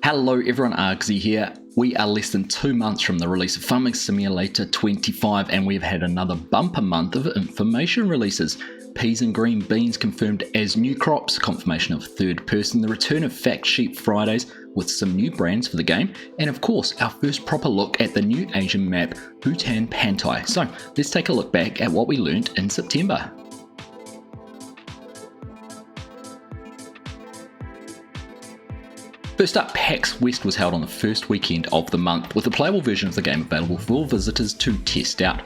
Hello everyone, Argsy here. We are less than 2 months from the release of Farming Simulator 25 and we've had another bumper month of information releases. Peas and green beans confirmed as new crops, confirmation of third person, the return of Fact Sheet Fridays with some new brands for the game, and of course our first proper look at the new Asian map, Hutan Pantai. So let's take a look back at what we learnt in September. First up, PAX West was held on the first weekend of the month, with a playable version of the game available for visitors to test out.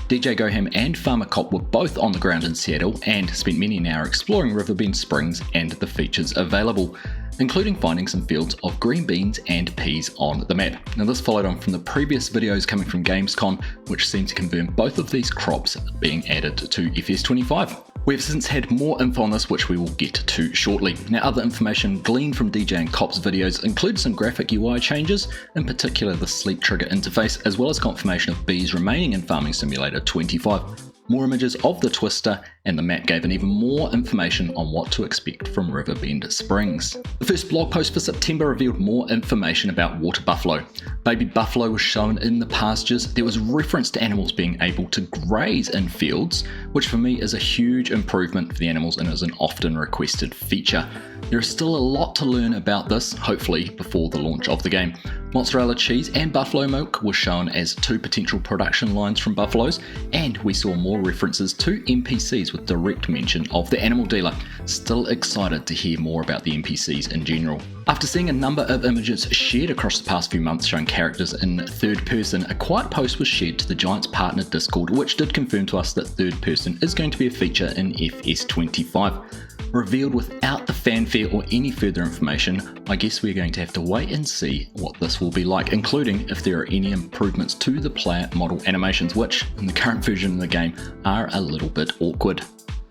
DJ Goham and Farmer Cop were both on the ground in Seattle and spent many an hour exploring Riverbend Springs and the features available, including finding some fields of green beans and peas on the map. Now this followed on from the previous videos coming from Gamescom, which seemed to confirm both of these crops being added to FS25. We've since had more info on this, which we will get to shortly. Now, other information gleaned from DJ and Cop's videos include some graphic UI changes, in particular the sleep trigger interface, as well as confirmation of bees remaining in Farming Simulator 25. More images of the twister, and the map gave an even more information on what to expect from Riverbend Springs. The first blog post for September revealed more information about water buffalo. Baby buffalo was shown in the pastures. There was reference to animals being able to graze in fields, which for me is a huge improvement for the animals and is an often requested feature. There is still a lot to learn about this, hopefully before the launch of the game. Mozzarella cheese and buffalo milk were shown as two potential production lines from buffaloes, and we saw more references to NPCs with direct mention of the animal dealer. Still excited to hear more about the NPCs in general. After seeing a number of images shared across the past few months showing characters in third person, a quiet post was shared to the Giants partner Discord, which did confirm to us that third person is going to be a feature in FS25. Revealed without the fanfare or any further information, I guess we're going to have to wait and see what this will be like, including if there are any improvements to the player model animations, which in the current version of the game are a little bit awkward.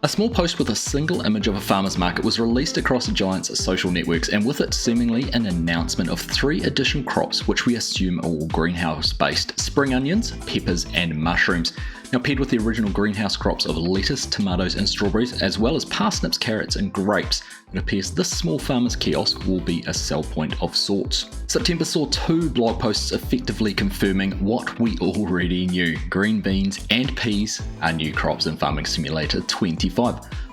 A small post with a single image of a farmer's market was released across Giant's social networks, and with it seemingly an announcement of 3 additional crops which we assume are all greenhouse based: spring onions, peppers and mushrooms. Now paired with the original greenhouse crops of lettuce, tomatoes and strawberries, as well as parsnips, carrots and grapes, it appears this small farmer's kiosk will be a sell point of sorts. September saw 2 blog posts effectively confirming what we already knew: green beans and peas are new crops in Farming Simulator 25.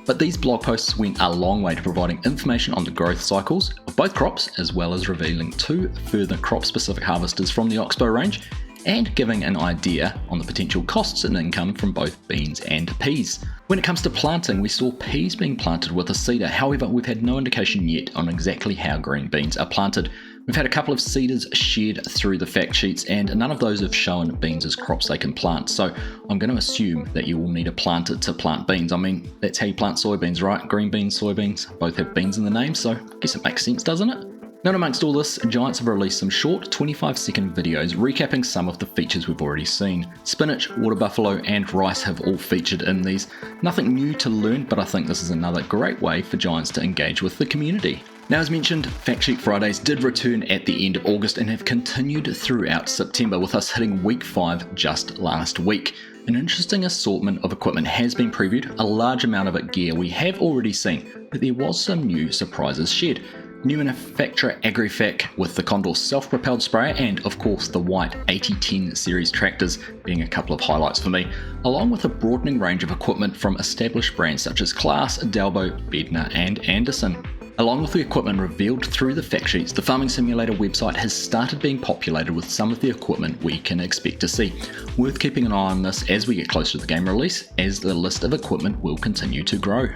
But these blog posts went a long way to providing information on the growth cycles of both crops, as well as revealing 2 further crop-specific harvesters from the Oxbow range, and giving an idea on the potential costs and income from both beans and peas. When it comes to planting, we saw peas being planted with a seeder. However, we've had no indication yet on exactly how green beans are planted. We've had a couple of seeders shared through the fact sheets, and none of those have shown beans as crops they can plant, so I'm going to assume that you will need a planter to plant beans. I mean, that's how you plant soybeans, right? Green beans, soybeans, both have beans in the name, so I guess it makes sense, doesn't it? Now amongst all this, Giants have released some short 25-second videos recapping some of the features we've already seen. Spinach, water buffalo and rice have all featured in these. Nothing new to learn, but I think this is another great way for Giants to engage with the community. Now as mentioned, Fact Sheet Fridays did return at the end of August and have continued throughout September, with us hitting week 5 just last week. An interesting assortment of equipment has been previewed, a large amount of it gear we have already seen, but there was some new surprises shared. New manufacturer AgriFac with the Condor self-propelled sprayer, and of course the white 8010 series tractors being a couple of highlights for me, along with a broadening range of equipment from established brands such as Claas, Dalbo, Bednar and Anderson. Along with the equipment revealed through the fact sheets, the Farming Simulator website has started being populated with some of the equipment we can expect to see. Worth keeping an eye on this as we get closer to the game release, as the list of equipment will continue to grow.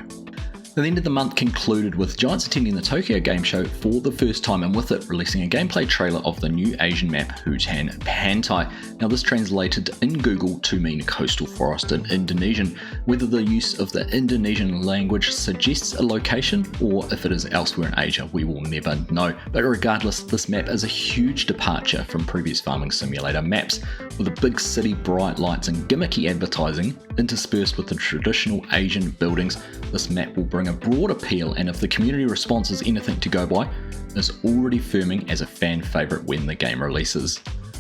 The end of the month concluded with Giants attending the Tokyo Game Show for the first time, and with it releasing a gameplay trailer of the new Asian map Hutan Pantai. Now this translated in Google to mean coastal forest in Indonesian. Whether the use of the Indonesian language suggests a location or if it is elsewhere in Asia, we will never know. But regardless, this map is a huge departure from previous Farming Simulator maps, with a big city, bright lights and gimmicky advertising interspersed with the traditional Asian buildings. This map will bring a broad appeal, and if the community response is anything to go by, is already firming as a fan favourite when the game releases.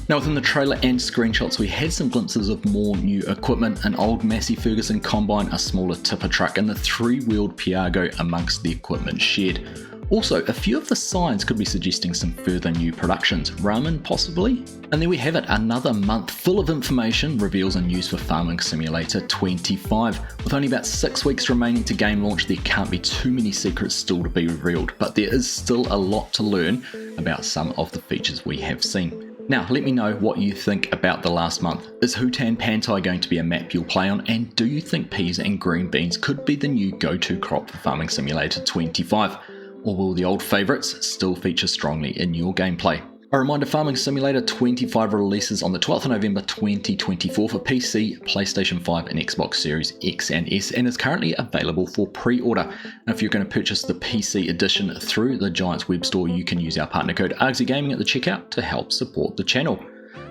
Now within the trailer and screenshots we had some glimpses of more new equipment: an old Massey Ferguson combine, a smaller tipper truck and the 3-wheeled Piaggio amongst the equipment shared. Also, a few of the signs could be suggesting some further new productions, ramen possibly? And there we have it, another month full of information, reveals and news for Farming Simulator 25. With only about 6 weeks remaining to game launch, there can't be too many secrets still to be revealed, but there is still a lot to learn about some of the features we have seen. Now, let me know what you think about the last month. Is Hutan Pantai going to be a map you'll play on, and do you think peas and green beans could be the new go-to crop for Farming Simulator 25? Or will the old favourites still feature strongly in your gameplay? A reminder, Farming Simulator 25 releases on the 12th of November 2024 for PC, PlayStation 5 and Xbox Series X and S, and is currently available for pre-order. And if you're going to purchase the PC edition through the Giants web store, you can use our partner code ARGSYGaming at the checkout to help support the channel.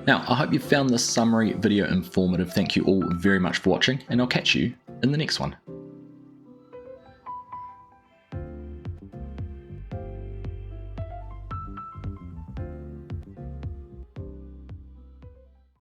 Now, I hope you found this summary video informative. Thank you all very much for watching, and I'll catch you in the next one.